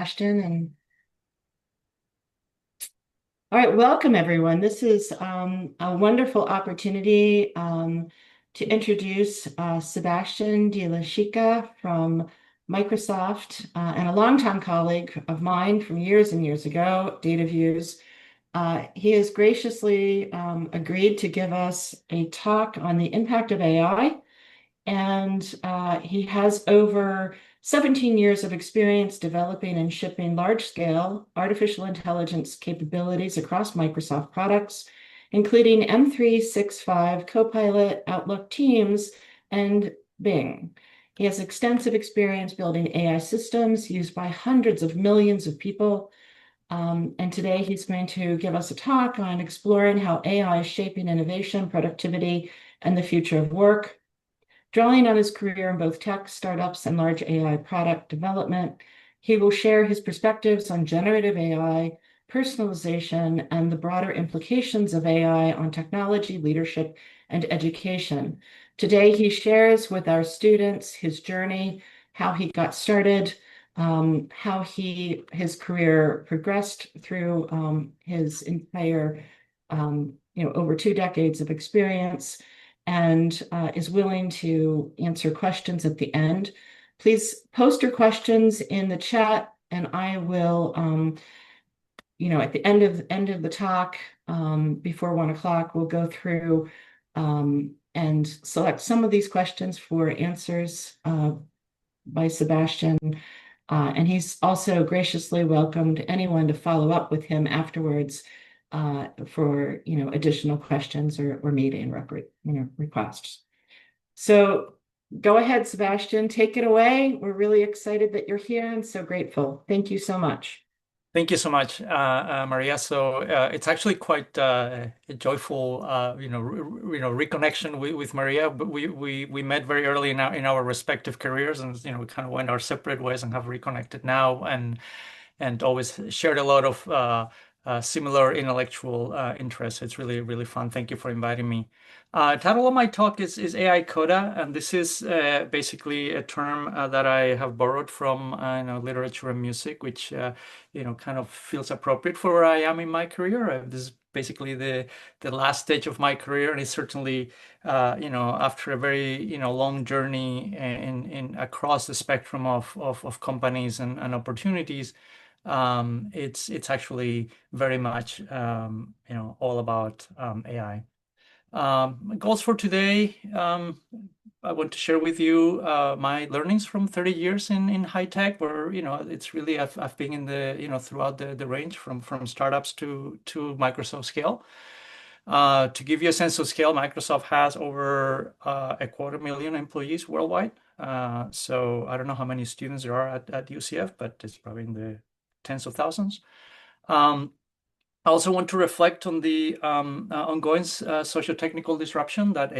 Sebastian. And all right, welcome everyone. This is a wonderful opportunity to introduce Sebastian de la Chica from Microsoft and a longtime colleague of mine from years and years ago, Data Views. He has graciously agreed to give us a talk on the impact of AI, and he has over 17 years of experience developing and shipping large-scale artificial intelligence capabilities across Microsoft products, including M365 Copilot, Outlook Teams, and Bing. He has extensive experience building AI systems used by hundreds of millions of people. And today he's going to give us a talk on exploring how AI is shaping innovation, productivity, and the future of work. Drawing on his career in both tech startups and large AI product development, he will share his perspectives on generative AI, personalization, and the broader implications of AI on technology, leadership, and education. Today, he shares with our students his journey, how he got started, how his career progressed through his entire, over 2 decades of experience, and is willing to answer questions at the end. Please post your questions in the chat, and I will, at the end of the talk, before 1 o'clock, we'll go through and select some of these questions for answers by Sebastian. And he's also graciously welcomed anyone to follow up with him afterwards for additional questions or meeting requests. So go ahead, Sebastian, take it away. We're really excited that you're here and so grateful. Thank you so much. Thank you so much, Maria. So it's actually quite a joyful, reconnection with Maria. But we met very early in our respective careers, and we kind of went our separate ways and have reconnected now, and always shared a lot of similar intellectual interests. It's really, really fun. Thank you for inviting me. Title of my talk is AI Coda, and this is basically a term that I have borrowed from literature and music, which kind of feels appropriate for where I am in my career. This is basically the last stage of my career, and it's certainly after a very long journey in across the spectrum of companies and opportunities. It's actually very much all about AI. Goals for today. I want to share with you my learnings from 30 years in high tech, where it's really I've been in the throughout the range from startups to Microsoft scale. To give you a sense of scale, Microsoft has over 250,000 employees worldwide. So I don't know how many students there are at UCF, but it's probably in the tens of thousands. I also want to reflect on the ongoing socio-technical disruption that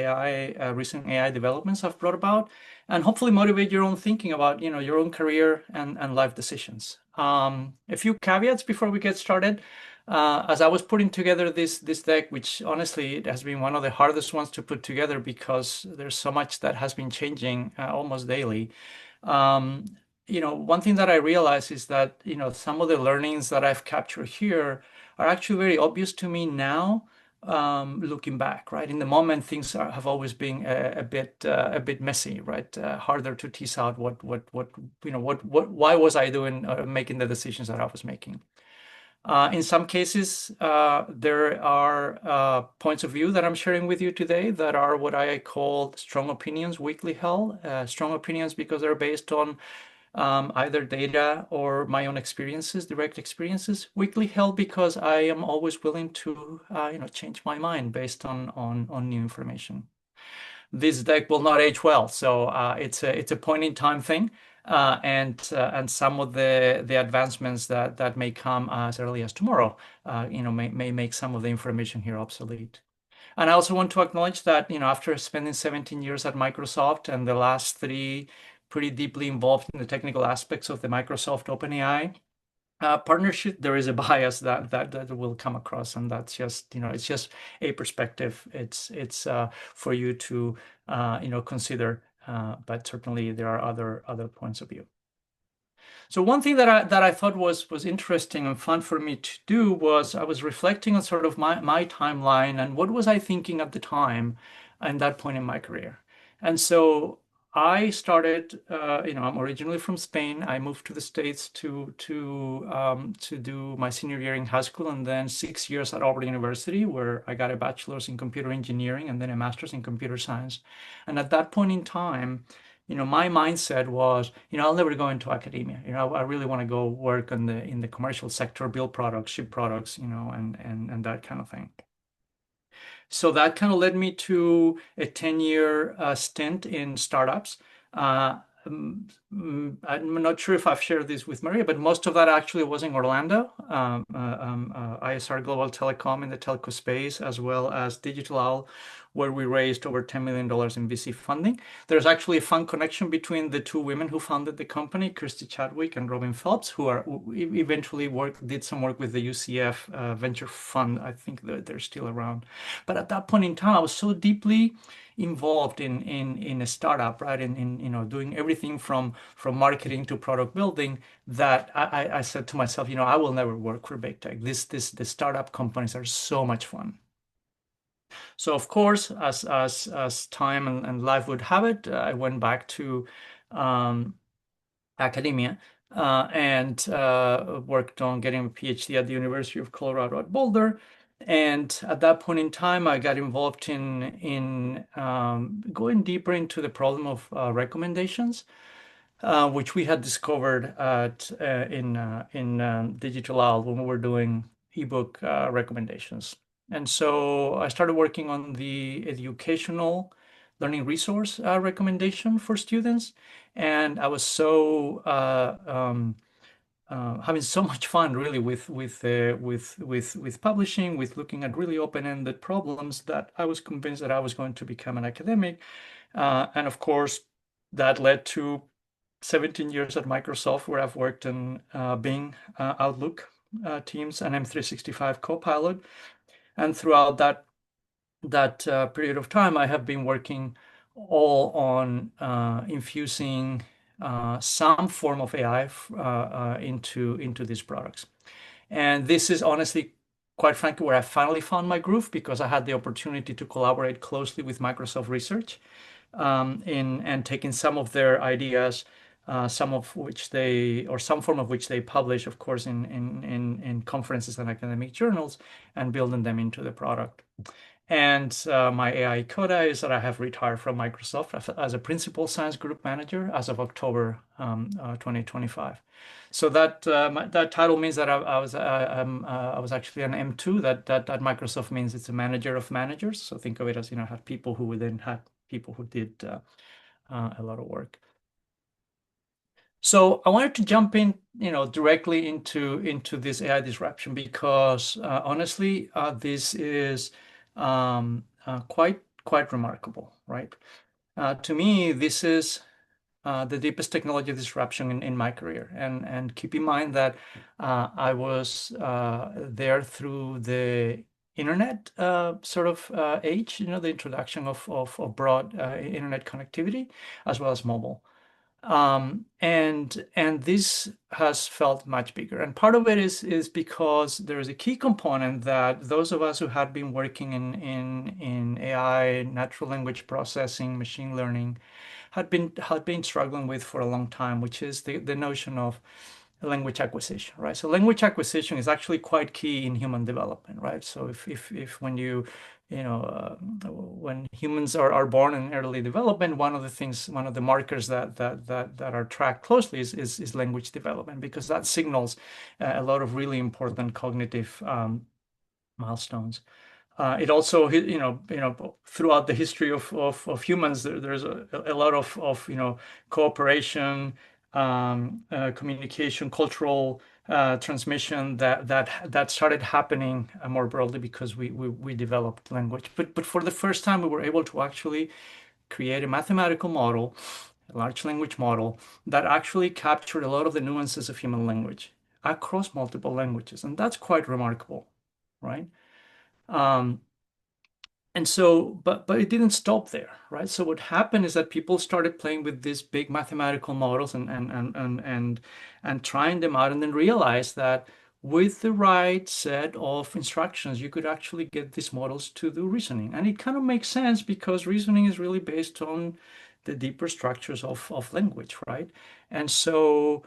recent AI developments have brought about, and hopefully motivate your own thinking about your own career and life decisions. A few caveats before we get started. As I was putting together this deck, which honestly it has been one of the hardest ones to put together because there's so much that has been changing almost daily. One thing that I realized is that some of the learnings that I've captured here are actually very obvious to me now, looking back, right? In the moment, things have always been a bit messy, right? Harder to tease out why was I doing making the decisions that I was making. In some cases, there are points of view that I'm sharing with you today that are what I call strong opinions weakly held. Strong opinions because they're based on either data or my own experiences, direct experiences. Weakly held because I am always willing to change my mind based on new information. This deck will not age well, so it's a point in time thing. And some of the advancements that may come as early as tomorrow, may make some of the information here obsolete. And I also want to acknowledge that, after spending 17 years at Microsoft and the last 3 pretty deeply involved in the technical aspects of the Microsoft OpenAI partnership, there is a bias that will come across, and that's just it's just a perspective. It's for you to consider, but certainly there are other points of view. So one thing that I thought was interesting and fun for me to do was I was reflecting on sort of my timeline and what was I thinking at the time and that point in my career. And so I started, I'm originally from Spain. I moved to the States to do my senior year in high school and then 6 years at Auburn University, where I got a bachelor's in computer engineering and then a master's in computer science. And at that point in time, my mindset was, I'll never go into academia. I really want to go work in the commercial sector, build products, ship products, and that kind of thing. So that kind of led me to a 10-year stint in startups. I'm not sure if I've shared this with Maria, but most of that actually was in Orlando, ISR Global Telecom in the telco space, as well as Digital Owl, where we raised over $10 million in VC funding. There's actually a fun connection between the two women who founded the company, Kirsty Chadwick and Robin Phelps, who eventually did some work with the UCF venture fund. I think they're still around. But at that point in time, I was so deeply involved in a startup, right? In doing everything from marketing to product building that I said to myself, I will never work for big tech. The startup companies are so much fun. So of course, as time and life would have it, I went back to um, academia and worked on getting a PhD at the University of Colorado at Boulder. And at that point in time, I got involved in going deeper into the problem of recommendations, which we had discovered in Digital Owl when we were doing ebook recommendations. And so I started working on the educational learning resource recommendation for students, and I was having so much fun really with publishing, with looking at really open-ended problems that I was convinced that I was going to become an academic. And of course, that led to 17 years at Microsoft, where I've worked in Bing, Outlook teams, and M365 Copilot. And throughout that period of time, I have been working all on infusing some form of AI into these products. And this is honestly, quite frankly, where I finally found my groove because I had the opportunity to collaborate closely with Microsoft Research in and taking some of their ideas, some form of which they publish, of course, in conferences and academic journals, and building them into the product. And my AI coda is that I have retired from Microsoft as a principal science group manager as of October 2025. So that title means that I was actually an M2. That Microsoft means it's a manager of managers. So think of it as had people who would then had people who did a lot of work. So I wanted to jump in, directly into this AI disruption because honestly, this is quite remarkable, right? To me, this is the deepest technology disruption in my career, and keep in mind that I was there through the internet sort of age, the introduction of broad internet connectivity as well as mobile. And this has felt much bigger. And part of it is because there is a key component that those of us who had been working in AI, natural language processing, machine learning, had been struggling with for a long time, which is the notion of language acquisition, right? So language acquisition is actually quite key in human development, right? So if when humans are born in early development, one of the markers that are tracked closely is language development because that signals a lot of really important cognitive milestones. It also, throughout the history of humans, there's a lot of cooperation, communication, cultural transmission that started happening more broadly because we developed language. But for the first time, we were able to actually create a mathematical model, a large language model that actually captured a lot of the nuances of human language across multiple languages, and that's quite remarkable, right? Um, And so, but it didn't stop there, right? So what happened is that people started playing with these big mathematical models and trying them out, and then realized that with the right set of instructions, you could actually get these models to do reasoning. And it kind of makes sense because reasoning is really based on the deeper structures of language, right? And so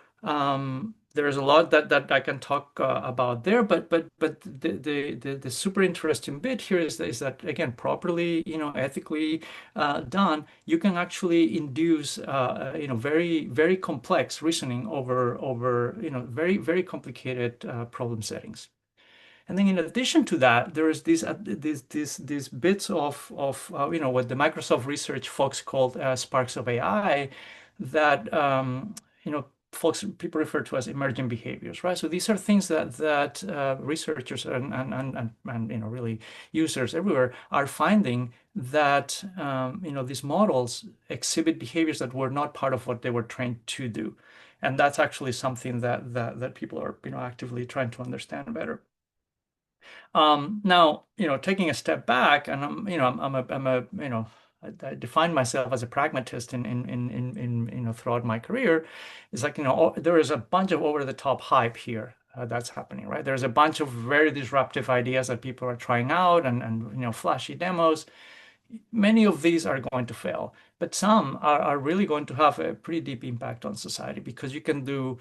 there's a lot that I can talk about there, but the super interesting bit here is that again, properly, ethically done, you can actually induce very complex reasoning over very complicated problem settings. And then in addition to that, there is these bits of what the Microsoft research folks called sparks of AI that people refer to as emergent behaviors, right? So these are things that researchers and really users everywhere are finding that these models exhibit behaviors that were not part of what they were trained to do, and that's actually something that people are actively trying to understand better. Now, taking a step back, and I define myself as a pragmatist in throughout my career. It's like, there is a bunch of over-the-top hype here that's happening, right? There's a bunch of very disruptive ideas that people are trying out and flashy demos. Many of these are going to fail, but some are really going to have a pretty deep impact on society because you can do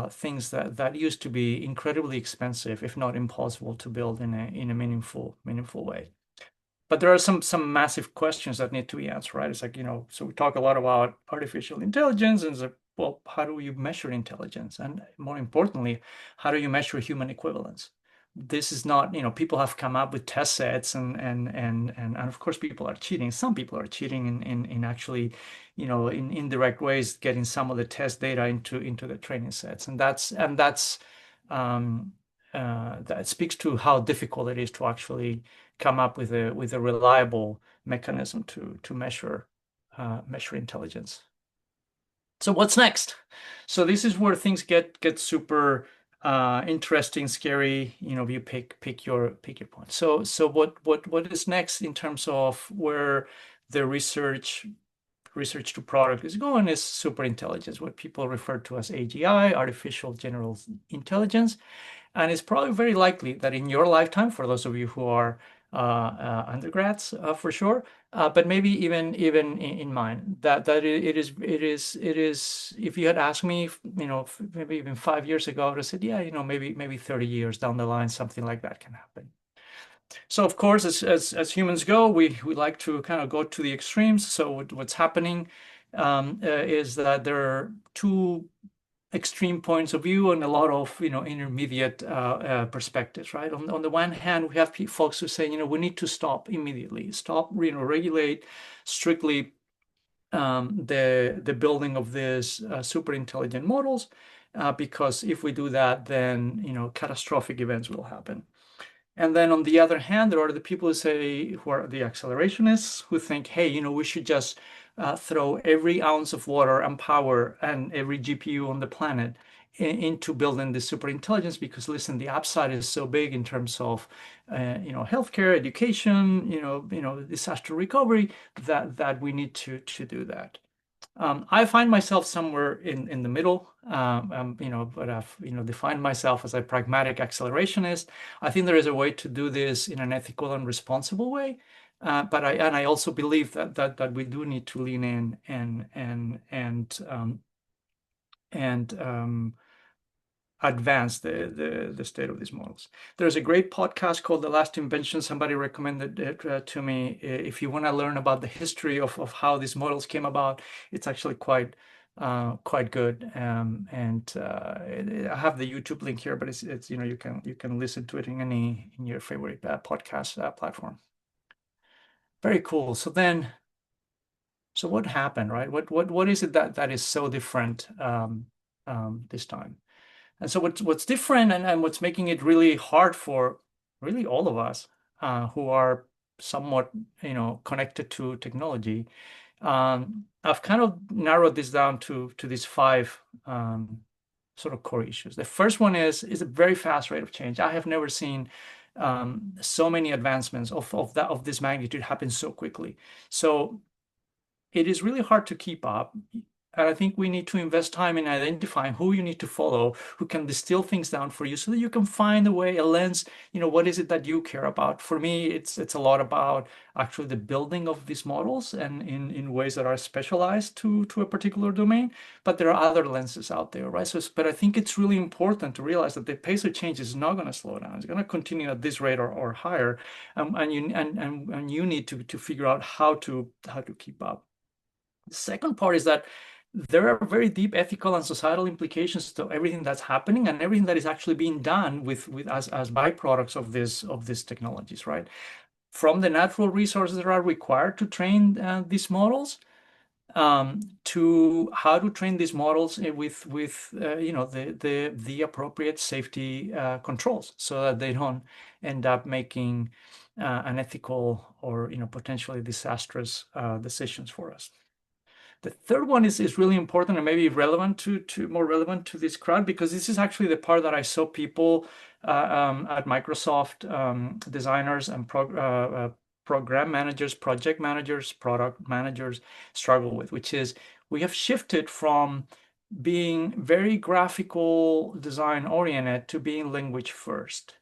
things that used to be incredibly expensive, if not impossible, to build in a meaningful way. But there are some massive questions that need to be answered, right? It's like, so we talk a lot about artificial intelligence, and it's like, well, how do you measure intelligence? And more importantly, how do you measure human equivalence? This is not, people have come up with test sets and of course people are cheating. Some people are cheating in actually, in indirect ways, getting some of the test data into the training sets. Um, that speaks to how difficult it is to actually come up with a reliable mechanism to measure intelligence. So what's next? So this is where things get super interesting, scary. You pick your point. So what is next in terms of where the research to product is going is super intelligence, what people refer to as AGI, artificial general intelligence. And it's probably very likely that in your lifetime, for those of you who are undergrads, for sure, but maybe even in mine, that it is. If you had asked me, maybe even 5 years ago, I would have said, yeah, maybe 30 years down the line, something like that can happen. So of course, as humans go, we like to kind of go to the extremes. So what's happening is that there are two extreme points of view and a lot of intermediate perspectives, right? On the one hand, we have folks who say, we need to stop immediately, regulate strictly the building of these super intelligent models, because if we do that, then catastrophic events will happen. And then on the other hand, there are the people who are the accelerationists who think, hey, we should just throw every ounce of water and power and every GPU on the planet into building this super intelligence because listen, the upside is so big in terms of healthcare, education, disaster recovery that we need to do that. I find myself somewhere in the middle, but I've defined myself as a pragmatic accelerationist. I think there is a way to do this in an ethical and responsible way, but I also believe that we do need to lean in and advance the state of these models. There's a great podcast called The Last Invention. Somebody recommended it to me. If you want to learn about the history of how these models came about, it's actually quite good. And I have the YouTube link here, but it's you can listen to it in your favorite podcast platform. Very cool. So what happened, right? What is it that is so different this time? And so what's different and what's making it really hard for really all of us who are somewhat, connected to technology. I've kind of narrowed this down to these five sort of core issues. The first one is a very fast rate of change. I have never seen so many advancements of this magnitude happen so quickly. So it is really hard to keep up. And I think we need to invest time in identifying who you need to follow, who can distill things down for you so that you can find a way, a lens, what is it that you care about? For me, it's a lot about actually the building of these models and in ways that are specialized to a particular domain. But there are other lenses out there, right? So, but I think it's really important to realize that the pace of change is not going to slow down. It's going to continue at this rate or higher. And you need to figure out how to keep up. The second part is that there are very deep ethical and societal implications to everything that's happening and everything that is actually being done with as byproducts of these technologies, right? From the natural resources that are required to train these models, to how to train these models with the appropriate safety controls so that they don't end up making unethical or potentially disastrous decisions for us. The third one is really important and maybe relevant to more relevant to this crowd because this is actually the part that I saw people at Microsoft, designers and program managers, project managers, product managers struggle with, which is we have shifted from being very graphical design oriented to being language first.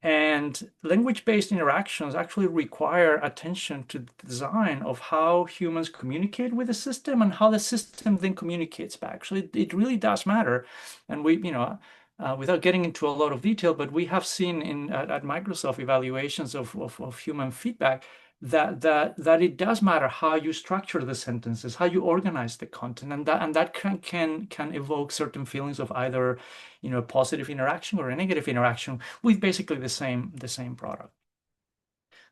And language-based interactions actually require attention to the design of how humans communicate with the system and how the system then communicates back. So it really does matter. And without getting into a lot of detail, but we have seen at Microsoft evaluations of human feedback that it does matter how you structure the sentences, how you organize the content, and that can evoke certain feelings of either a positive interaction or a negative interaction with basically the same product.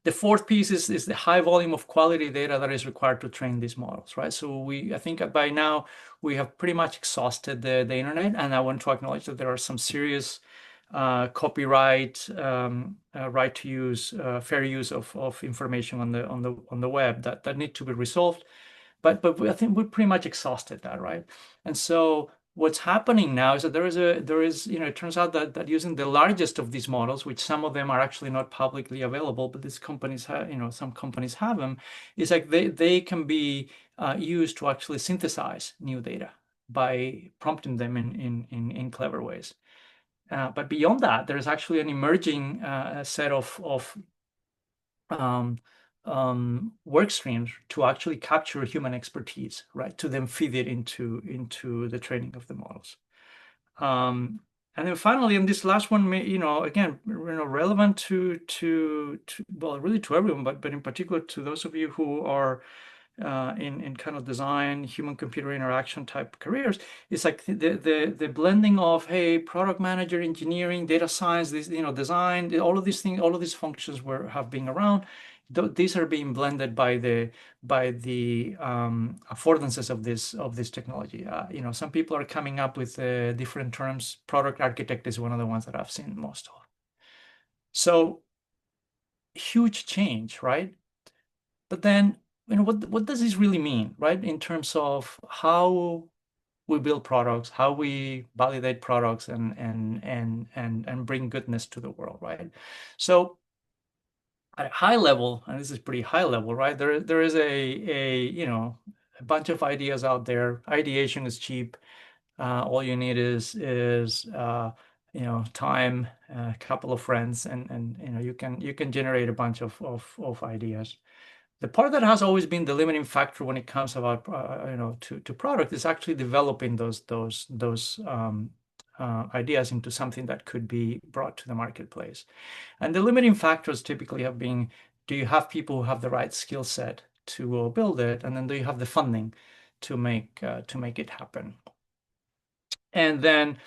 The fourth piece is the high volume of quality data that is required to train these models, right? So I think by now we have pretty much exhausted the internet, and I want to acknowledge that there are some serious copyright, right to use, fair use of information on the web that need to be resolved. But I think we pretty much exhausted that, right? And so what's happening now is that it turns out that using the largest of these models, which some of them are actually not publicly available, but these companies have, some companies have them, is like they can be used to actually synthesize new data by prompting them in clever ways. But beyond that, there's actually an emerging set of um, work streams to actually capture human expertise, right? To then feed it into the training of the models. And then finally, and this last one, again, relevant to well, really to everyone, but in particular to those of you who are in kind of design, human computer interaction type careers, it's like the blending of, hey, product manager, engineering, data science, this, design, all of these things, all of these functions have been around. These are being blended by the affordances of this technology. Some people are coming up with different terms. Product architect is one of the ones that I've seen most of. So huge change, right? But then, what does this really mean, right? In terms of how we build products, how we validate products and bring goodness to the world, right? So at a high level, and this is pretty high level, right? There is a bunch of ideas out there. Ideation is cheap. All you need is time, a couple of friends, and you can generate a bunch of ideas. The part that has always been the limiting factor when it comes about to product is actually developing those ideas into something that could be brought to the marketplace. And the limiting factors typically have been, do you have people who have the right skill set to build it, and then do you have the funding to make it happen? And then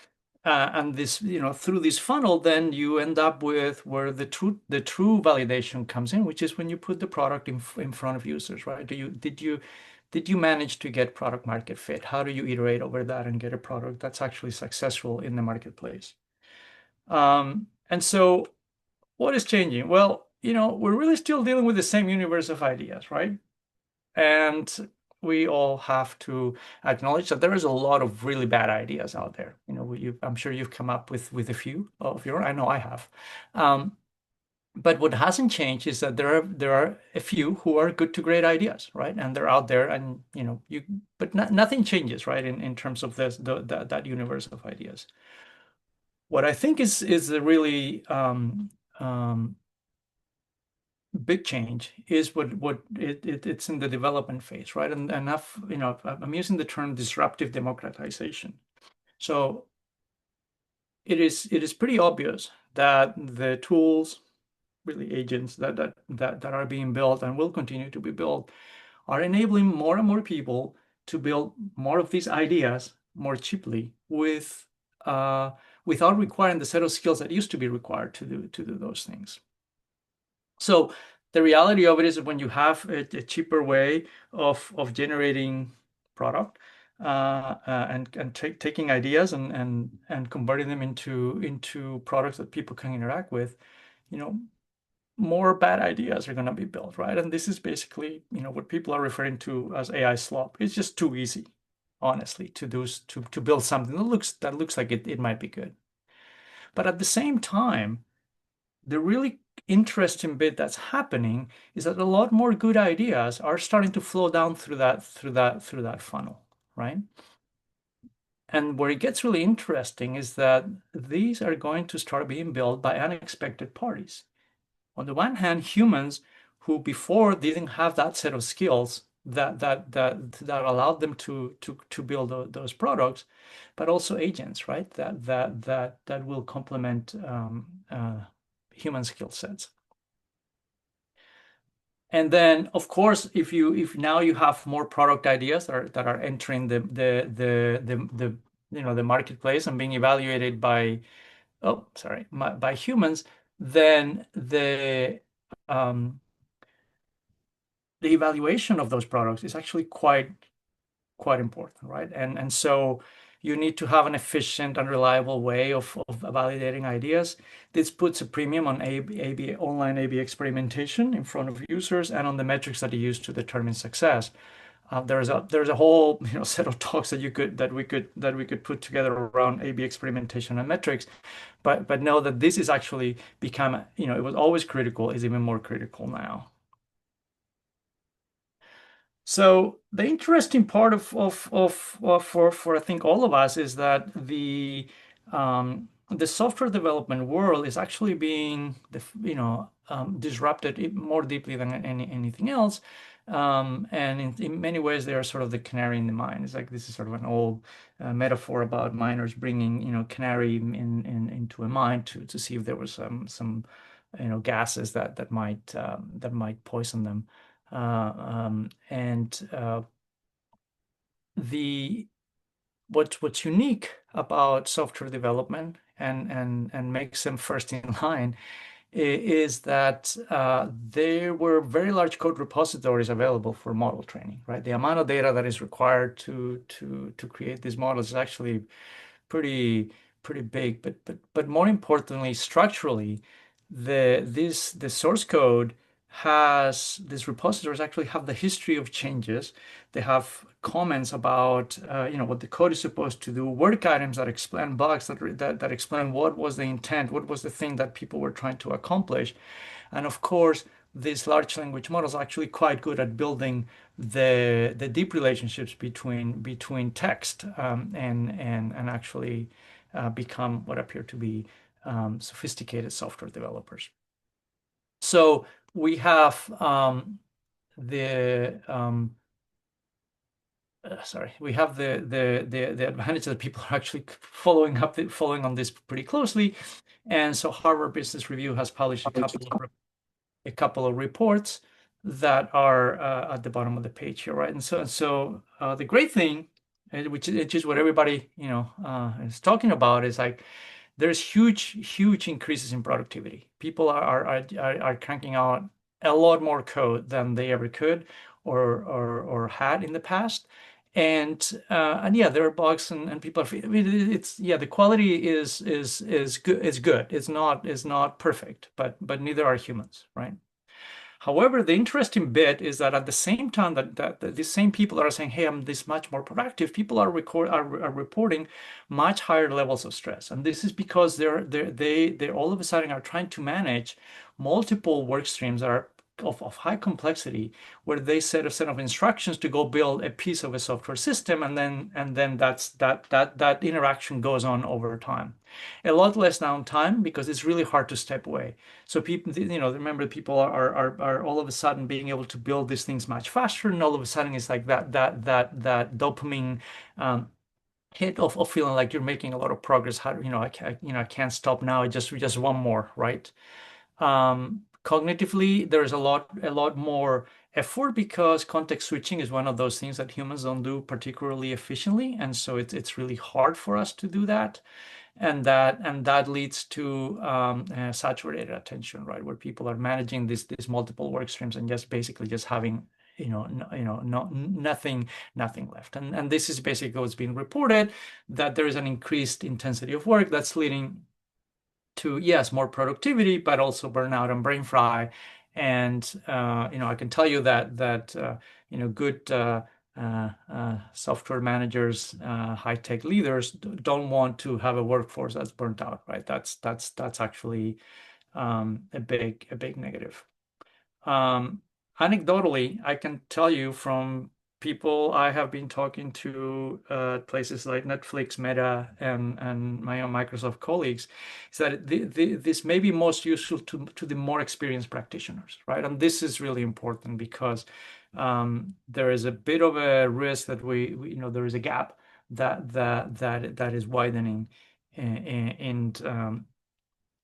and this, through this funnel, then you end up with where the true validation comes in, which is when you put the product in front of users, right? Did you manage to get product market fit? How do you iterate over that and get a product that's actually successful in the marketplace? And so what is changing? Well, we're really still dealing with the same universe of ideas, right? And we all have to acknowledge that there is a lot of really bad ideas out there. I'm sure you've come up with a few of your. I know I have. But what hasn't changed is that there are a few who are good to great ideas, right? And they're out there, and but nothing changes, right? In terms of that universe of ideas. What I think is a really um, big change is it's in the development phase, right? And I'm using the term disruptive democratization. So it is pretty obvious that the tools, really agents that are being built and will continue to be built, are enabling more and more people to build more of these ideas more cheaply uh, without requiring the set of skills that used to be required to do those things. So the reality of it is that when you have a cheaper way of generating product, and taking ideas and converting them into products that people can interact with, you know, more bad ideas are going to be built, right? And this is basically, what people are referring to as AI slop. It's just too easy, honestly, to build something that looks like it might be good. But at the same time, the really interesting bit that's happening is that a lot more good ideas are starting to flow down through that funnel, right? And where it gets really interesting is that these are going to start being built by unexpected parties. On the one hand, humans who before didn't have that set of skills that allowed them to build those products, but also agents, right? That will complement human skill sets. And then, of course, if now you have more product ideas that are entering the marketplace and being evaluated by humans, then um, the evaluation of those products is actually quite important, right? And so you need to have an efficient and reliable way of validating ideas. This puts a premium on online A/B experimentation in front of users and on the metrics that you use to determine success. There's a whole set of talks that we could put together around A/B experimentation and metrics, but know that this is actually become, it was always critical, is even more critical now. So the interesting part of for I think all of us is that the software development world is actually being disrupted more deeply than anything else. And in many ways, they are sort of the canary in the mine. It's like this is sort of an old metaphor about miners bringing canary into a mine to see if there was some gases that might poison them. And the what's unique about software development and makes them first in line is that there were very large code repositories available for model training, right? The amount of data that is required to create these models is actually pretty pretty big, but more importantly, structurally, the source code has these repositories actually have the history of changes. They have comments about what the code is supposed to do, work items that explain bugs, that explain what was the intent, what was the thing that people were trying to accomplish. And of course, these large language models are actually quite good at building the deep relationships between text and actually become what appear to be sophisticated software developers. So we have the we have the advantage that people are actually following on this pretty closely, and so Harvard Business Review has published a couple of reports that are at the bottom of the page here, right? And so the great thing, which is what everybody is talking about, is like there's huge increases in productivity. People are cranking out a lot more code than they ever could or had in the past. And yeah, there are bugs and people I mean, the quality is good. It's not perfect, but neither are humans, right? However, the interesting bit is that at the same time that these same people are saying, "Hey, I'm this much more productive," people are reporting much higher levels of stress, and this is because they all of a sudden are trying to manage multiple work streams that are of high complexity, where they set a set of instructions to go build a piece of a software system, and then that interaction goes on over time. A lot less downtime because it's really hard to step away. So people, remember people are all of a sudden being able to build these things much faster, and all of a sudden it's like that dopamine hit of feeling like you're making a lot of progress. How, I can't stop now. I just one more, right? Cognitively, there's a lot more effort because context switching is one of those things that humans don't do particularly efficiently, and so it's really hard for us to do that, and that leads to saturated attention, right, where people are managing these multiple work streams and just basically just having nothing left, and this is basically what's being reported, that there is an increased intensity of work that's leading to, yes, more productivity, but also burnout and brain fry. And I can tell you that good software managers, high tech leaders don't want to have a workforce that's burnt out, right? That's actually a big negative. Um, Anecdotally, I can tell you from people I have been talking to, places like Netflix, Meta, and my own Microsoft colleagues, is that this may be most useful to the more experienced practitioners, right? And this is really important because there is a bit of a risk that there is a gap that is widening in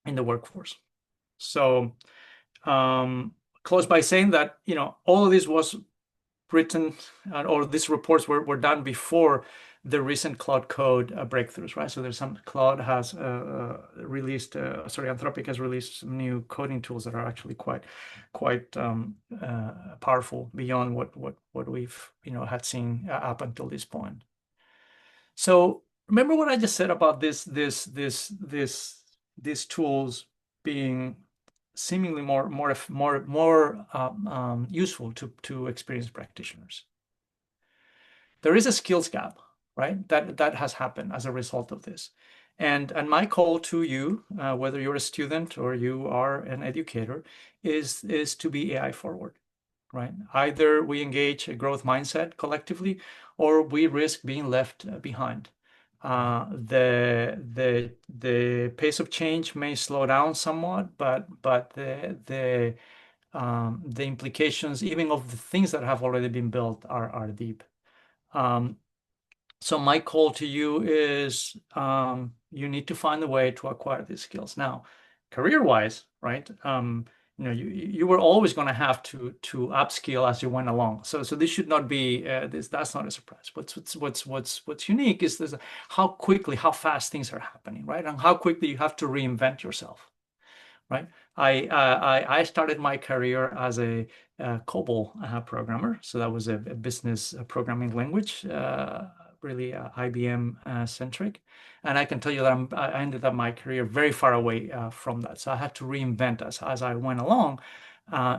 the workforce. So close by saying that all of this was written, or these reports were done before the recent Cloud Code breakthroughs, right? So there's some Cloud has Anthropic has released some new coding tools that are actually quite powerful beyond what we've had seen up until this point. So remember what I just said about these tools being seemingly more useful to experienced practitioners. There is a skills gap, right? That has happened as a result of this. And my call to you, whether you're a student or you are an educator, is to be AI forward, right? Either we engage a growth mindset collectively, or we risk being left behind. The pace of change may slow down somewhat, but the implications, even of the things that have already been built, are deep. Um, so my call to you is, you need to find a way to acquire these skills. Now, career-wise, right? You were always going to have to upskill as you went along. So this should not be this. That's not a surprise. What's unique is this: how quickly, how fast things are happening, right? And how quickly you have to reinvent yourself, right? I started my career as a COBOL programmer, so that was a business programming language, really IBM centric. And I can tell you that I ended up my career very far away from that. So I had to reinvent as I went along.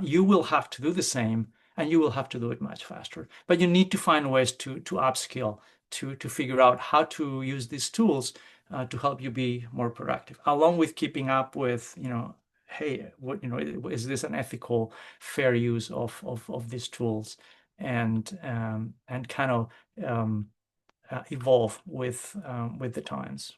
You will have to do the same, and you will have to do it much faster. But you need to find ways to upskill, to figure out how to use these tools to help you be more productive, along with keeping up with, hey, is this an ethical, fair use of these tools, and kind of evolve with the times.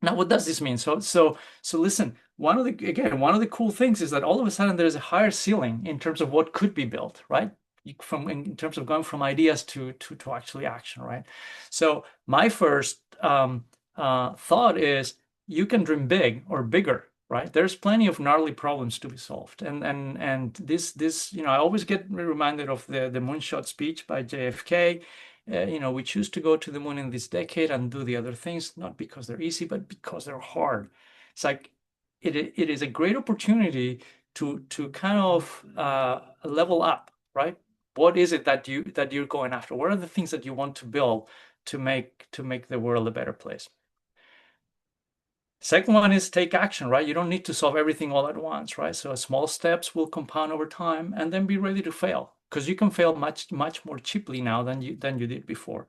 Now, what does this mean? So listen, one of the cool things is that all of a sudden there's a higher ceiling in terms of what could be built, right? In terms of going from ideas to actually action, right? So my first thought is, you can dream big or bigger, right? There's plenty of gnarly problems to be solved, and this I always get reminded of the moonshot speech by JFK. We choose to go to the moon in this decade and do the other things, not because they're easy, but because they're hard. It's like it is a great opportunity to kind of level up, right? What is it that you're going after? What are the things that you want to build to make the world a better place? Second one is take action, right? You don't need to solve everything all at once, right? So small steps will compound over time, and then be ready to fail, because you can fail much more cheaply now than you did before.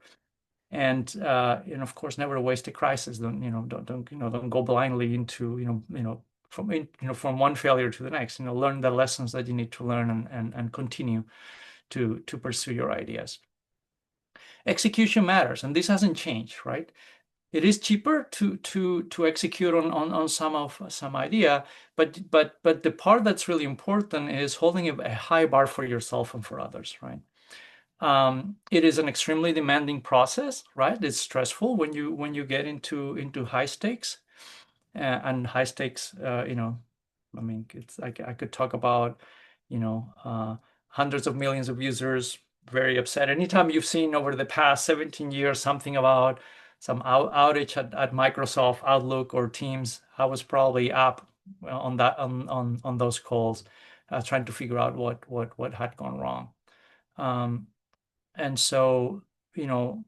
And of course, never waste a crisis. Don't go blindly into from one failure to the next. Learn the lessons that you need to learn, and continue to pursue your ideas. Execution matters, and this hasn't changed, right? It is cheaper to execute on some idea, but the part that's really important is holding a high bar for yourself and for others, right? It is an extremely demanding process, right? It's stressful when you get into high stakes, and high stakes. I mean, it's like I could talk about, you know, uh, hundreds of millions of users very upset. Anytime you've seen over the past 17 years something about some outage at Microsoft Outlook or Teams, I was probably up on that on those calls, trying to figure out what had gone wrong. Um, and so, you know,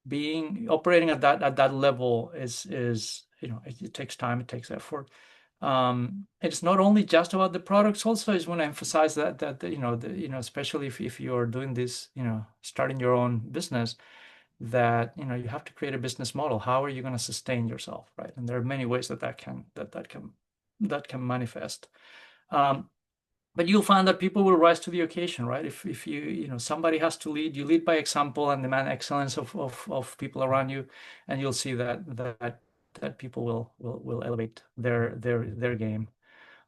being operating at that level is it takes time, it takes effort. It's not only just about the products. Also, I just want to emphasize that especially if you're doing this, starting your own business, that you have to create a business model. How are you going to sustain yourself, right? And there are many ways that can manifest. Um, but you'll find that people will rise to the occasion, right? If somebody has to lead, you lead by example and demand excellence of people around you, and you'll see that people will elevate their game.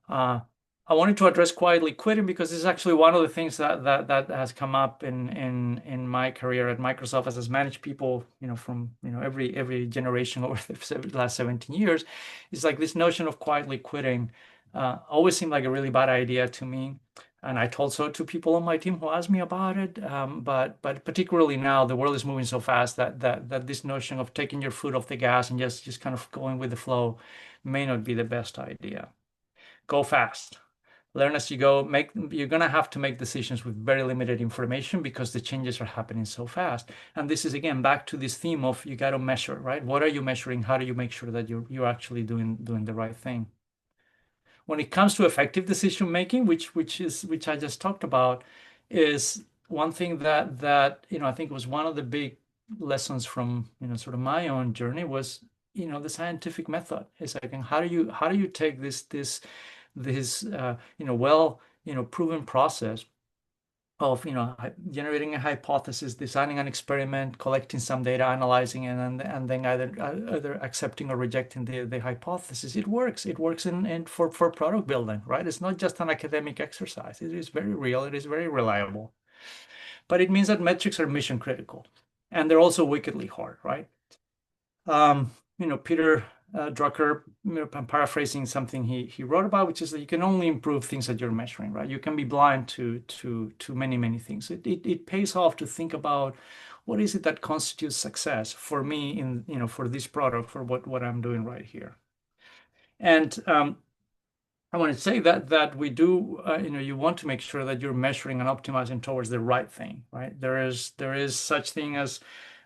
Uh, I wanted to address quietly quitting, because this is actually one of the things that has come up in my career at Microsoft, as has managed people, from every generation over the last 17 years. Is like this notion of quietly quitting always seemed like a really bad idea to me. And I told so to people on my team who asked me about it. But particularly now, the world is moving so fast that this notion of taking your foot off the gas and just kind of going with the flow may not be the best idea. Go fast. Learn as you go. You're gonna have to make decisions with very limited information, because the changes are happening so fast. And this is again back to this theme of you got to measure, right? What are you measuring? How do you make sure that you're actually doing the right thing? When it comes to effective decision making, which I just talked about, is one thing that I think was one of the big lessons from sort of my own journey, was the scientific method. It's like, how do you take this well proven process of generating a hypothesis, designing an experiment, collecting some data, analyzing it, and then either accepting or rejecting the hypothesis. It works in for product building, right? It's not just an academic exercise. It is very real. It is very reliable. But it means that metrics are mission critical, and they're also wickedly hard, right? um, Peter Drucker, I'm paraphrasing something he wrote about, which is that you can only improve things that you're measuring, right? You can be blind to many things. It pays off to think about what is it that constitutes success for me for this product, for what I'm doing right here. And I want to say that we do, you want to make sure that you're measuring and optimizing towards the right thing, right? There is such thing as,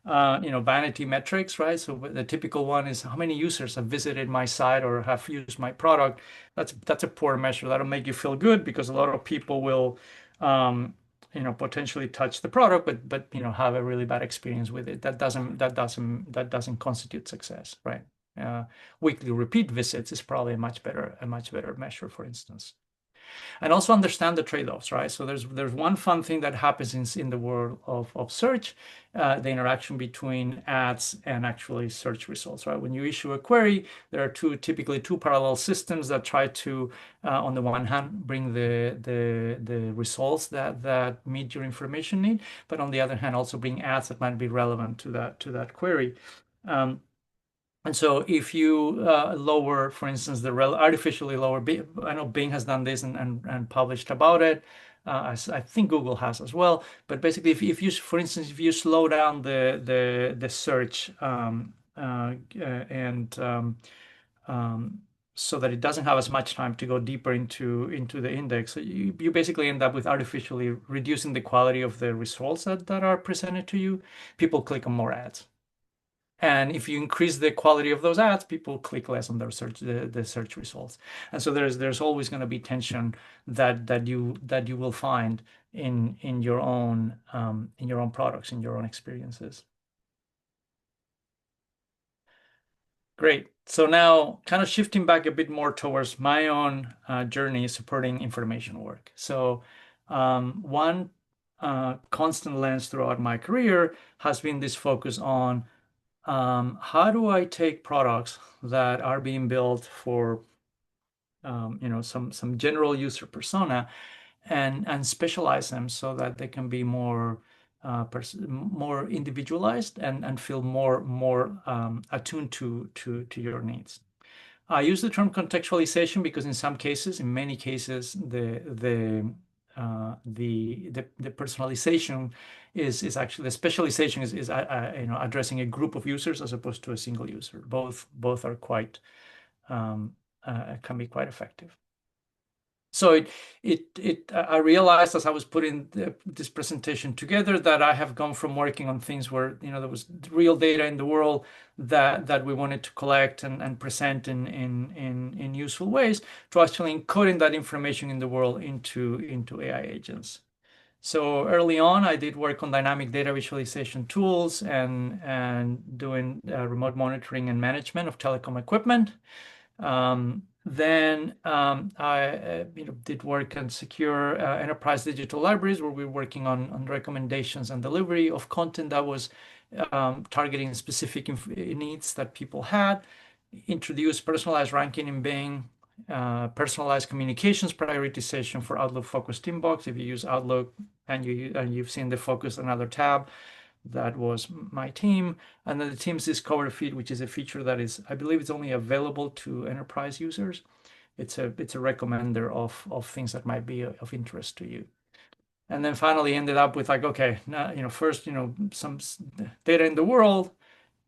vanity metrics, right? So the typical one is how many users have visited my site or have used my product. That's a poor measure. That'll make you feel good, because a lot of people will, potentially touch the product, but have a really bad experience with it. That doesn't constitute success, right? Uh, Weekly repeat visits is probably a much better measure, for instance. And also understand the trade-offs, right? So there's one fun thing that happens in the world of search, the interaction between ads and actually search results, right? When you issue a query, there are typically two parallel systems that try to, on the one hand, bring the results that meet your information need, but on the other hand, also bring ads that might be relevant to that query. Um, and so if you lower, for instance, artificially lower, I know Bing has done this and published about it. I think Google has as well. But basically, if you, for instance, if you slow down the search, and so that it doesn't have as much time to go deeper into the index, so you basically end up with artificially reducing the quality of the results that are presented to you. People click on more ads. And if you increase the quality of those ads, people click less on the search results. And so there's always going to be tension that you will find in your own products, in your own experiences. Great. So now, kind of shifting back a bit more towards my own journey supporting information work. So, one constant lens throughout my career has been this focus on how do I take products that are being built for some general user persona and specialize them so that they can be more individualized and feel more attuned to your needs. I use the term contextualization because in some cases, in many cases, the personalization is actually the specialization is addressing a group of users as opposed to a single user. Both are quite can be quite effective. So I realized as I was putting this presentation together that I have gone from working on things where there was real data in the world that we wanted to collect and present in useful ways to actually encoding that information in the world into AI agents. So early on, I did work on dynamic data visualization tools and doing remote monitoring and management of telecom equipment. Then I did work on secure enterprise digital libraries where we were working on recommendations and delivery of content that was targeting specific needs that people had. Introduced personalized ranking in Bing, personalized communications prioritization for Outlook focused inbox. If you use Outlook and you've seen the focus another tab, that was my team. And then the Teams Discover feed, which is a feature that is, I believe it's only available to enterprise users. It's a recommender of things that might be of interest to you. And then finally ended up with like, okay, now, first, some data in the world,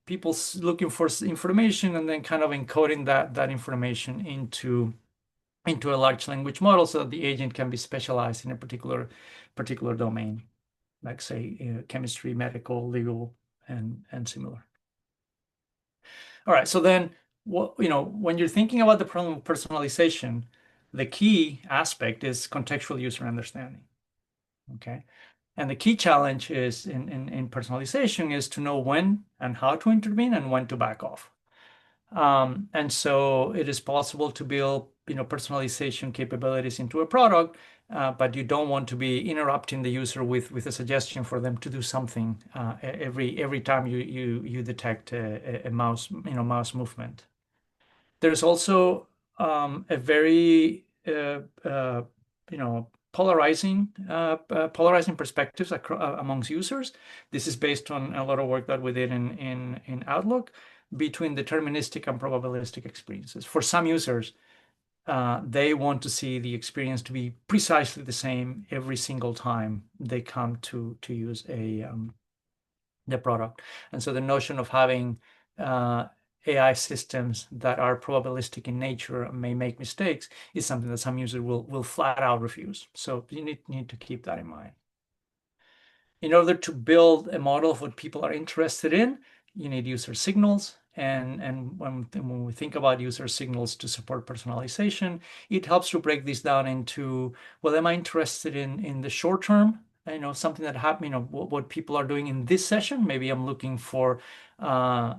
people looking for information, and then kind of encoding that information into a large language model so that the agent can be specialized in a particular domain, like say chemistry, medical, legal, and similar. All right, so then when you're thinking about the problem of personalization, the key aspect is contextual user understanding. Okay. And the key challenge is in personalization is to know when and how to intervene and when to back off. And so it is possible to build, personalization capabilities into a product, but you don't want to be interrupting the user with a suggestion for them to do something every time you detect a mouse movement. There's also a very polarizing perspectives amongst users. This is based on a lot of work that we did in Outlook between deterministic and probabilistic experiences. For some users, they want to see the experience to be precisely the same every single time they come to use the product. And so the notion of having AI systems that are probabilistic in nature and may make mistakes is something that some users will flat out refuse. So you need to keep that in mind. In order to build a model of what people are interested in, you need user signals. And when we think about user signals to support personalization, it helps to break this down into, well, am I interested in the short term? Something that happened, what people are doing in this session. Maybe I'm looking for the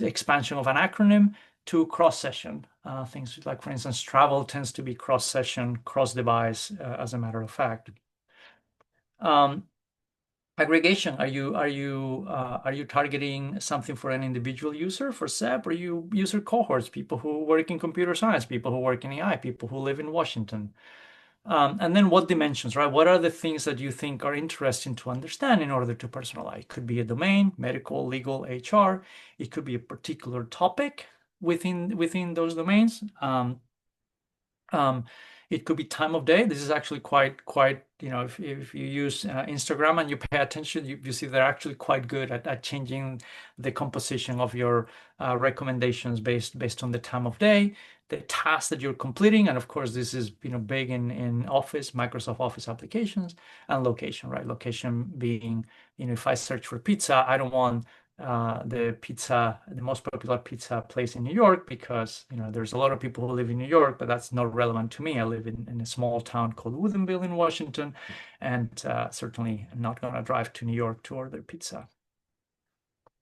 expansion of an acronym to cross-session. Things like, for instance, travel tends to be cross-session, cross-device, as a matter of fact. Aggregation. Are you targeting something for an individual user for SEP, or you user cohorts, people who work in computer science, people who work in AI, people who live in Washington? And then what dimensions, right? What are the things that you think are interesting to understand in order to personalize? It could be a domain, medical, legal, HR. It could be a particular topic within those domains. It could be time of day. This is actually quite, if you use Instagram and you pay attention, you see they're actually quite good at changing the composition of your recommendations based on the time of day, the task that you're completing, and of course, this is big in Office, Microsoft Office applications, and location, right? Location being, if I search for pizza, I don't want the most popular pizza place in New York because there's a lot of people who live in New York, but that's not relevant to me. I live in a small town called Woodinville in Washington, and certainly not going to drive to New York to order pizza.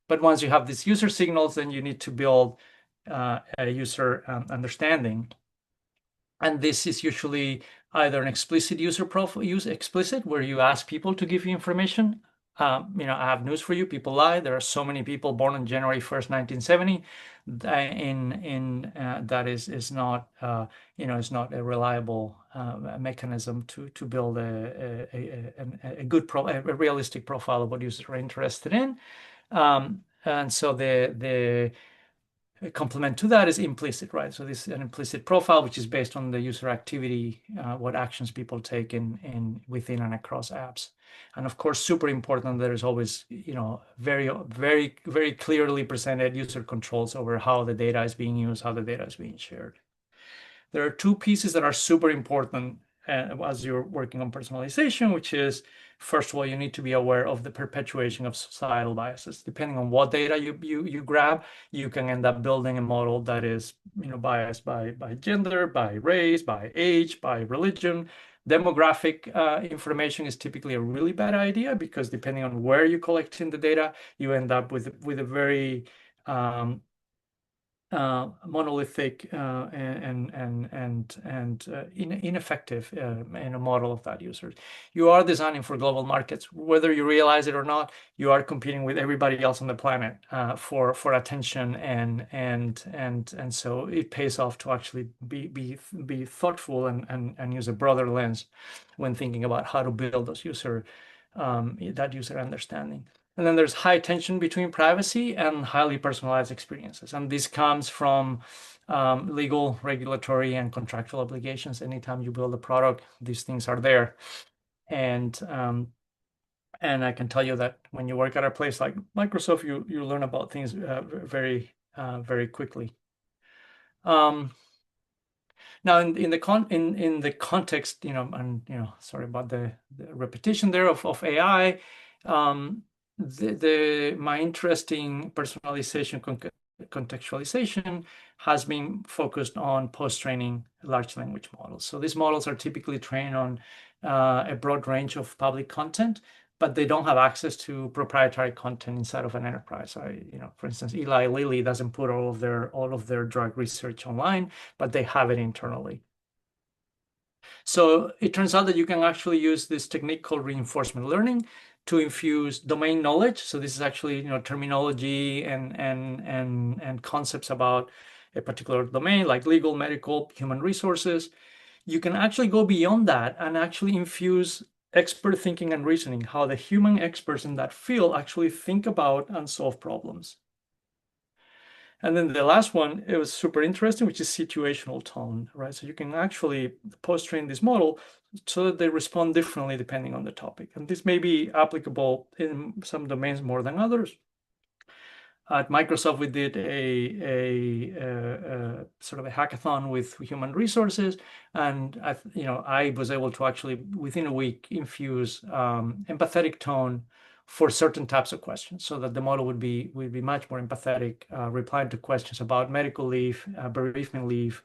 But once you have these user signals, then you need to build a user understanding. And this is usually either an explicit user profile, use explicit, where you ask people to give you information. I have news for you. People lie. There are so many people born on January 1st, 1970. That is not is not a reliable mechanism to build a good a realistic profile of what users are interested in. And so the complement to that is implicit, right? So this is an implicit profile, which is based on the user activity, what actions people take in within and across apps. And of course, super important, there is always, very, very, very clearly presented user controls over how the data is being used, how the data is being shared. There are two pieces that are super important as you're working on personalization, which is, first of all, you need to be aware of the perpetuation of societal biases. Depending on what data you grab, you can end up building a model that is biased by gender, by race, by age, by religion. Demographic information is typically a really bad idea because depending on where you're collecting the data, you end up with a very monolithic and ineffective in a model of that user. You are designing for global markets, whether you realize it or not. You are competing with everybody else on the planet for attention, and so it pays off to actually be thoughtful and use a broader lens when thinking about how to build those that user understanding. And then there's high tension between privacy and highly personalized experiences. And this comes from legal, regulatory, and contractual obligations. Anytime you build a product, these things are there. And I can tell you that when you work at a place like Microsoft, you learn about things very quickly. Now, in the context, and sorry about the repetition there of AI. My interest in personalization contextualization has been focused on post-training large language models. So these models are typically trained on a broad range of public content, but they don't have access to proprietary content inside of an enterprise. For instance, Eli Lilly doesn't put all of their drug research online, but they have it internally. So it turns out that you can actually use this technique called reinforcement learning to infuse domain knowledge. So this is actually terminology and concepts about a particular domain like legal, medical, human resources. You can actually go beyond that and actually infuse expert thinking and reasoning, how the human experts in that field actually think about and solve problems. And then the last one, it was super interesting, which is situational tone, right? So you can actually post-train this model so that they respond differently depending on the topic. And this may be applicable in some domains more than others. At Microsoft, we did a sort of a hackathon with human resources, and I was able to actually within a week infuse empathetic tone for certain types of questions, so that the model would be much more empathetic, replying to questions about medical leave, bereavement leave,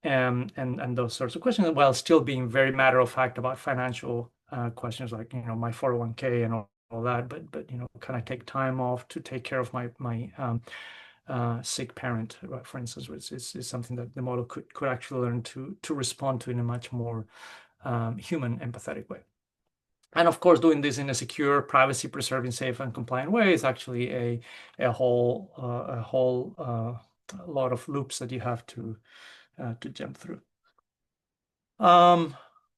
and those sorts of questions, while still being very matter of fact about financial questions like my 401k and all that, but can I take time off to take care of my sick parent, right, for instance, which is something that the model could actually learn to respond to in a much more human, empathetic way. And of course, doing this in a secure, privacy-preserving, safe, and compliant way is actually a whole lot of loops that you have to jump through.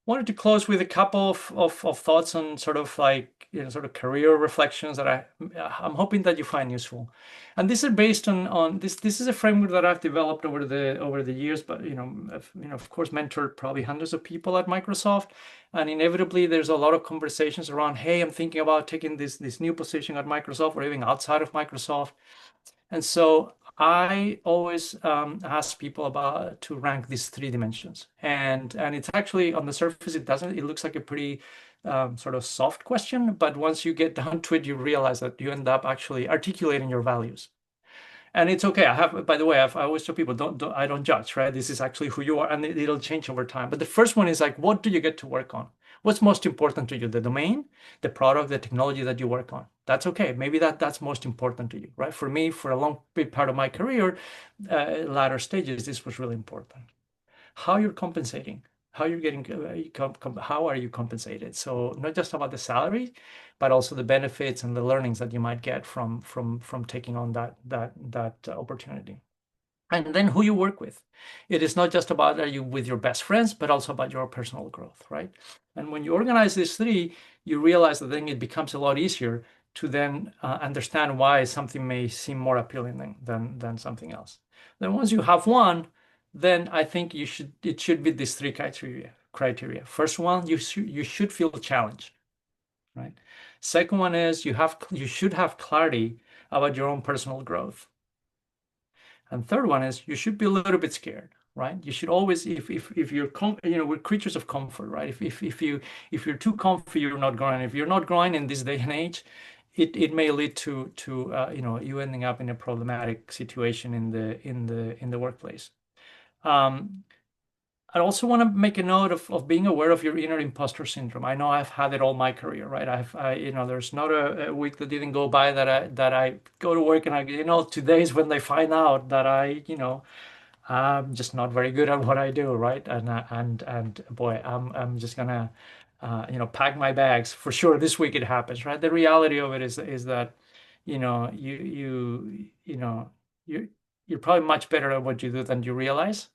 wanted to close with a couple of thoughts on sort of like, sort of career reflections that I'm hoping that you find useful. And these are based on this is a framework that I've developed over the years, but of course mentored probably hundreds of people at Microsoft. And inevitably there's a lot of conversations around, hey, I'm thinking about taking this new position at Microsoft or even outside of Microsoft. And so I always ask people about to rank these three dimensions, and it's actually on the surface it doesn't. It looks like a pretty sort of soft question, but once you get down to it, you realize that you end up actually articulating your values. And it's okay. By the way, I always tell people, I don't judge, right? This is actually who you are, and it'll change over time. But the first one is like, what do you get to work on? What's most important to you? The domain, the product, the technology that you work on. That's okay. Maybe that's most important to you, right? For me, for a long big part of my career, latter stages, this was really important. How you're compensating, how you're getting, how are you compensated? So not just about the salary, but also the benefits and the learnings that you might get from taking on that opportunity. And then who you work with. It is not just about are you with your best friends, but also about your personal growth, right? And when you organize these three, you realize that then it becomes a lot easier to then understand why something may seem more appealing than something else. Then once you have one, then I think it should be these three criteria. First one, you should feel challenged, right? Second one is you should have clarity about your own personal growth. And third one is you should be a little bit scared, right? You should always, if you're, we're creatures of comfort, right? If you're too comfy, you're not growing. If you're not growing in this day and age, it may lead to you ending up in a problematic situation in the workplace. I also want to make a note of being aware of your inner imposter syndrome. I know I've had it all my career, right? There's not a week that didn't go by that I go to work and today's when they find out that I'm just not very good at what I do, right? And boy, I'm just gonna, pack my bags for sure. This week it happens, right? The reality of it is that, you know, you you're probably much better at what you do than you realize.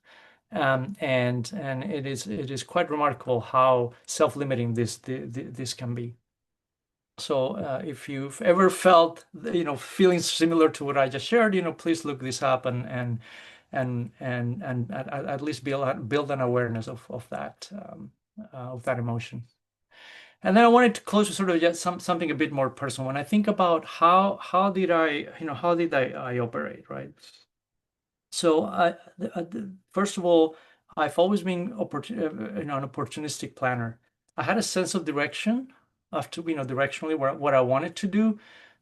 And it is quite remarkable how self-limiting this can be. So if you've ever felt feelings similar to what I just shared, please look this up and at least build an awareness of that emotion. And then I wanted to close with sort of just something a bit more personal. When I think about how did I operate, right? So first of all, I've always been an opportunistic planner. I had a sense of direction, directionally what I wanted to do,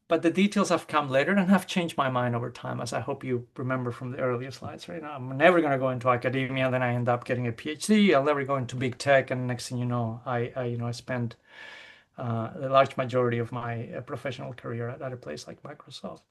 but the details have come later and have changed my mind over time, as I hope you remember from the earlier slides. Right now, I'm never going to go into academia, and then I end up getting a PhD. I'll never go into big tech, and next thing you know, I spent the large majority of my professional career at a place like Microsoft.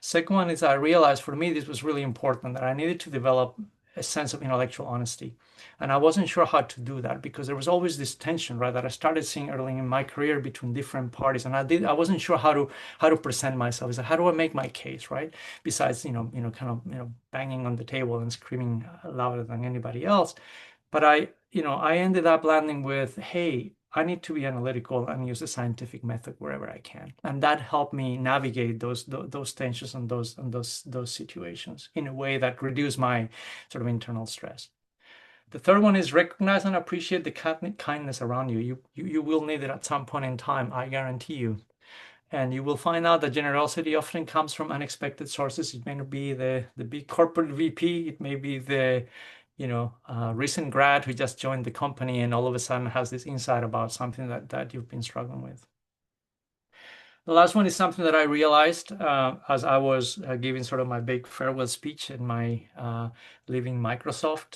Second one is I realized for me this was really important that I needed to develop a sense of intellectual honesty. And I wasn't sure how to do that because there was always this tension, right, that I started seeing early in my career between different parties. And I wasn't sure how to present myself. Is how do I make my case, right? Besides, kind of, banging on the table and screaming louder than anybody else. But I ended up landing with, hey, I need to be analytical and use a scientific method wherever I can, and that helped me navigate those tensions and those situations in a way that reduced my sort of internal stress. The third one is recognize and appreciate the kindness around you. You will need it at some point in time, I guarantee you. And you will find out that generosity often comes from unexpected sources. It may not be the big corporate VP. It may be the recent grad who just joined the company and all of a sudden has this insight about something that you've been struggling with. The last one is something that I realized as I was giving sort of my big farewell speech in my leaving Microsoft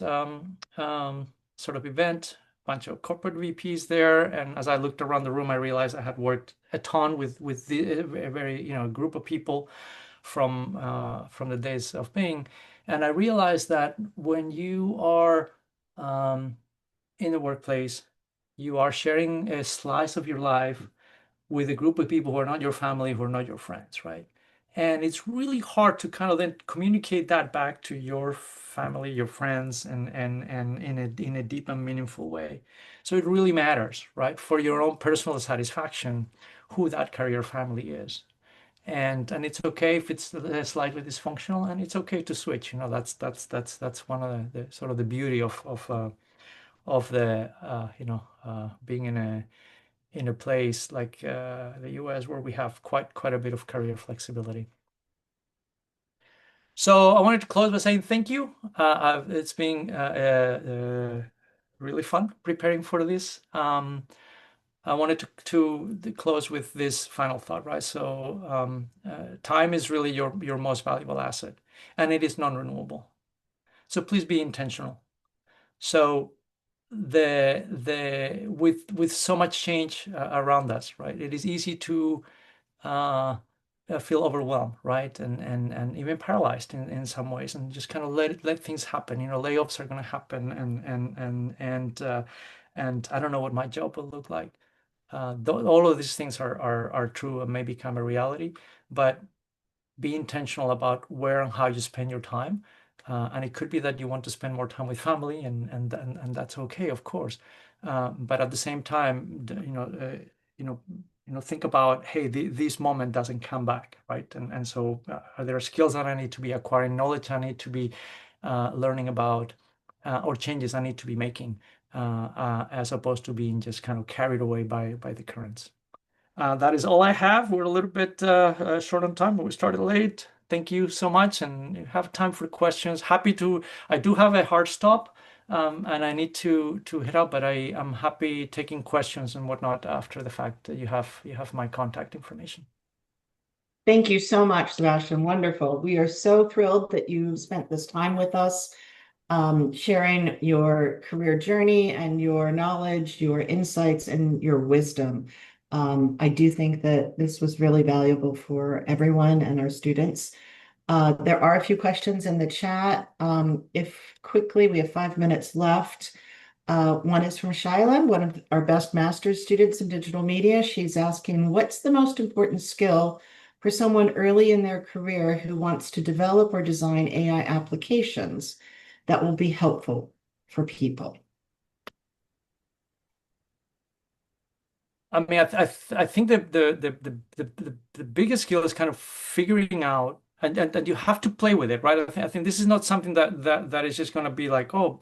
sort of event. Bunch of corporate VPs there, and as I looked around the room, I realized I had worked a ton with a very group of people from the days of being, and I realized that when you are in the workplace, you are sharing a slice of your life with a group of people who are not your family, who are not your friends, right? And it's really hard to kind of then communicate that back to your family, your friends, and in a deep and meaningful way. So it really matters, right, for your own personal satisfaction, who that career family is. And it's okay if it's slightly dysfunctional, and it's okay to switch. That's one of the sort of the beauty of the being in a place like the US, where we have quite a bit of career flexibility. So I wanted to close by saying thank you. It's been really fun preparing for this. I wanted to close with this final thought, right? So time is really your most valuable asset, and it is non-renewable. So please be intentional. So with so much change around us, right? It is easy to uh, feel overwhelmed, right? And even paralyzed in some ways, and just kind of let things happen. Layoffs are going to happen, and I don't know what my job will look like. All of these things are true and may become a reality, but be intentional about where and how you spend your time. And it could be that you want to spend more time with family, and that's okay, of course. But at the same time, you know, think about, hey, this moment doesn't come back, right? And so, are there skills that I need to be acquiring, knowledge I need to be learning about, or changes I need to be making, as opposed to being just kind of carried away by the currents. That is all I have. We're a little bit short on time, but we started late. Thank you so much, and you have time for questions. Happy to. I do have a hard stop, and I need to head out, but I am happy taking questions and whatnot after the fact. That you have my contact information. Thank you so much, Sebastian. Wonderful. We are so thrilled that you spent this time with us, sharing your career journey and your knowledge, your insights, and your wisdom. I do think that this was really valuable for everyone and our students. There are a few questions in the chat. If quickly, we have 5 minutes left. One is from Shyla, one of our best master's students in digital media. She's asking, what's the most important skill for someone early in their career who wants to develop or design AI applications that will be helpful for people? I mean, I think that the biggest skill is kind of figuring out, and you have to play with it, right? I think this is not something that is just going to be like, oh,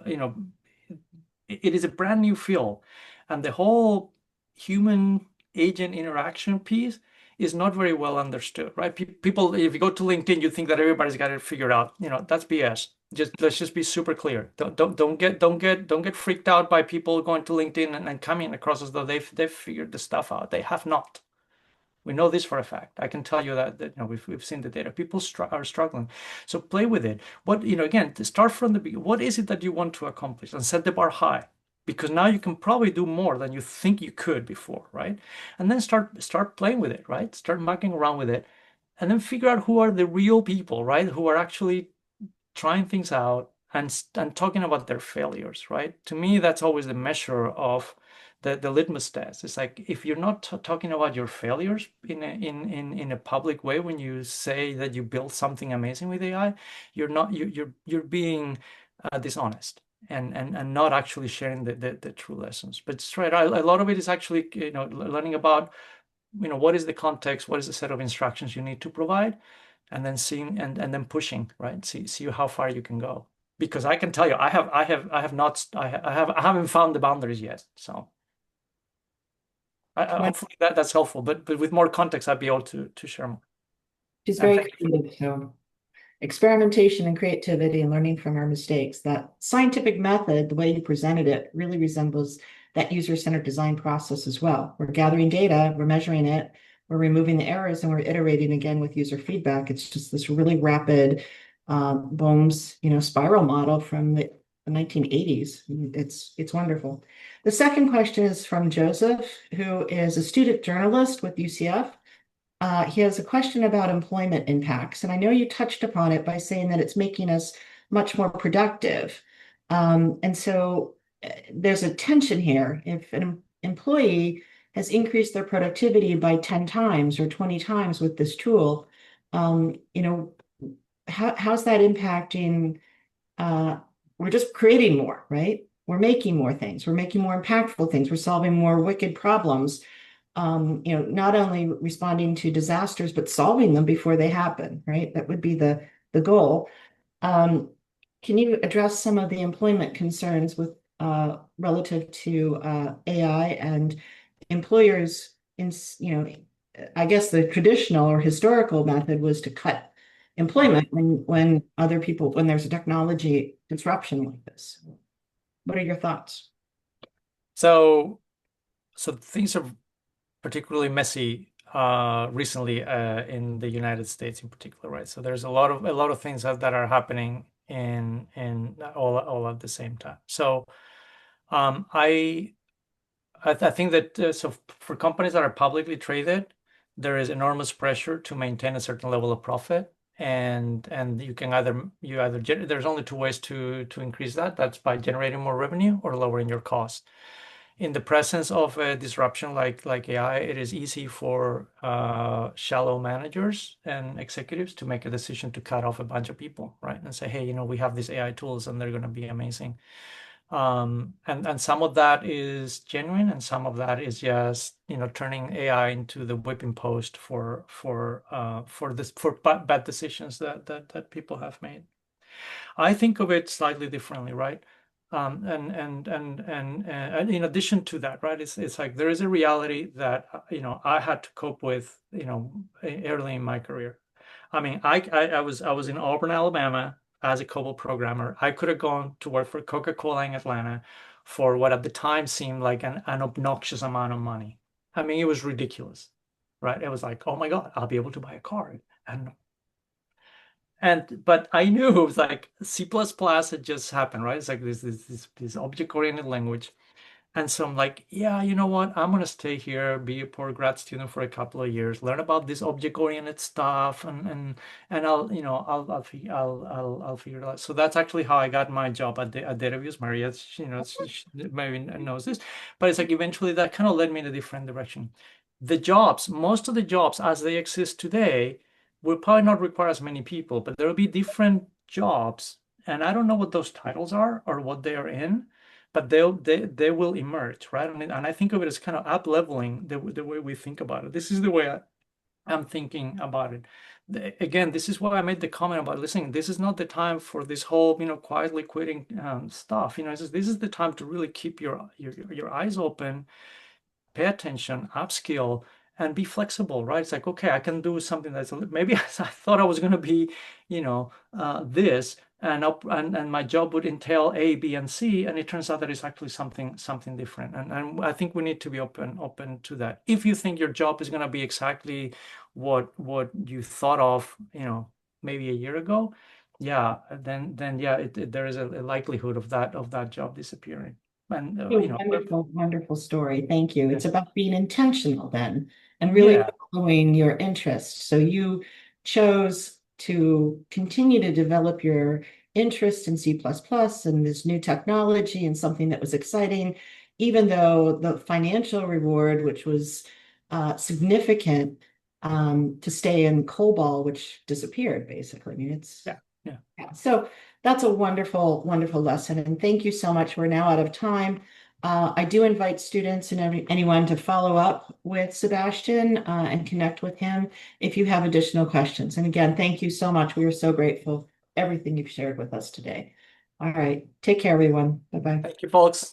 it is a brand new field, and the whole human agent interaction piece is not very well understood, right? People, if you go to LinkedIn, you think that everybody's got it figured out. That's BS. Let's just be super clear. Don't get freaked out by people going to LinkedIn and coming across as though they've figured the stuff out. They have not. We know this for a fact. I can tell you that we've seen the data. People are struggling. So play with it. Again, to start from the beginning, what is it that you want to accomplish, and set the bar high, because now you can probably do more than you think you could before, right? And then start playing with it, right? Start mucking around with it, and then figure out who are the real people, right? Who are actually trying things out and talking about their failures, right? To me, that's always the measure of the litmus test. It's like, if you're not talking about your failures in a public way, when you say that you built something amazing with AI, you're being dishonest, and not actually sharing the true lessons. But it's right. A lot of it is actually learning about what is the context, what is the set of instructions you need to provide, and then seeing and then pushing, right? See how far you can go. Because I can tell you, I have not, I haven't found the boundaries yet. So hopefully that's helpful. But with more context, I'd be able to share more. She's And very thank you. creative, so experimentation and creativity and learning from our mistakes. That scientific method, the way you presented it, really resembles that user-centered design process as well. We're gathering data, we're measuring it, we're removing the errors, and we're iterating again with user feedback. It's just this really rapid Bohm's, spiral model from the 1980s. It's wonderful. The second question is from Joseph, who is a student journalist with UCF. He has a question about employment impacts, and I know you touched upon it by saying that it's making us much more productive. And so there's a tension here. If an employee has increased their productivity by 10 times or 20 times with this tool, You know, how's that impacting? We're just creating more, right? We're making more things. We're making more impactful things. We're solving more wicked problems. Not only responding to disasters, but solving them before they happen, right? That would be the goal. Um, can you address some of the employment concerns with relative to AI and employers I guess the traditional or historical method was to cut employment when there's a technology disruption like this. What are your thoughts? So, so things are particularly messy recently in the United States in particular, right? So there's a lot of things that are happening in all at the same time. So um, I I think that so for companies that are publicly traded, there is enormous pressure to maintain a certain level of profit, and there's only two ways to increase that. That's by generating more revenue or lowering your cost. In the presence of a disruption like AI, it is easy for shallow managers and executives to make a decision to cut off a bunch of people, right? And say, hey, we have these AI tools and they're going to be amazing. And some of that is genuine, and some of that is just turning AI into the whipping post for bad decisions that people have made. I think of it slightly differently, right? And in addition to that, right, it's like there is a reality that I had to cope with early in my career. I mean, I was in Auburn, Alabama as a COBOL programmer. I could have gone to work for Coca-Cola in Atlanta for what at the time seemed like an obnoxious amount of money. I mean, it was ridiculous, right? It was like, oh my God, I'll be able to buy a car. But I knew it was like C++ had just happened, right? It's like this object-oriented language. And so I'm like, yeah, you know what? I'm gonna stay here, be a poor grad student for a couple of years, learn about this object-oriented stuff, and I'll figure it out. So that's actually how I got my job at Database. Maria, she maybe knows this, but it's like eventually that kind of led me in a different direction. Most of the jobs as they exist today, will probably not require as many people, but there will be different jobs, and I don't know what those titles are or what they are in, but they will emerge, right? And I think of it as kind of up leveling the way we think about it. This is the way I'm thinking about it. Again, this is why I made the comment about listening. This is not the time for this whole, quietly quitting stuff. This is the time to really keep your eyes open, pay attention, upskill, and be flexible, right? It's like, okay, I can do something maybe I thought I was going to be, this, and my job would entail A, B, and C, and it turns out that it's actually something different. And I think we need to be open to that. If you think your job is going to be exactly what you thought of, maybe a year ago, yeah, then yeah, there is a likelihood of that job disappearing. And A wonderful, wonderful story. Thank you. yeah. It's about being intentional then and really Yeah. following your interests. So you chose to continue to develop your interest in C++ and this new technology and something that was exciting, even though the financial reward, which was significant, to stay in COBOL, which disappeared basically. I mean, Yeah. Yeah. yeah, so that's a wonderful, wonderful lesson. And thank you so much. We're now out of time. I do invite students and anyone to follow up with Sebastian and connect with him if you have additional questions. And again, thank you so much. We are so grateful for everything you've shared with us today. All right. Take care, everyone. Bye-bye. Thank you, folks.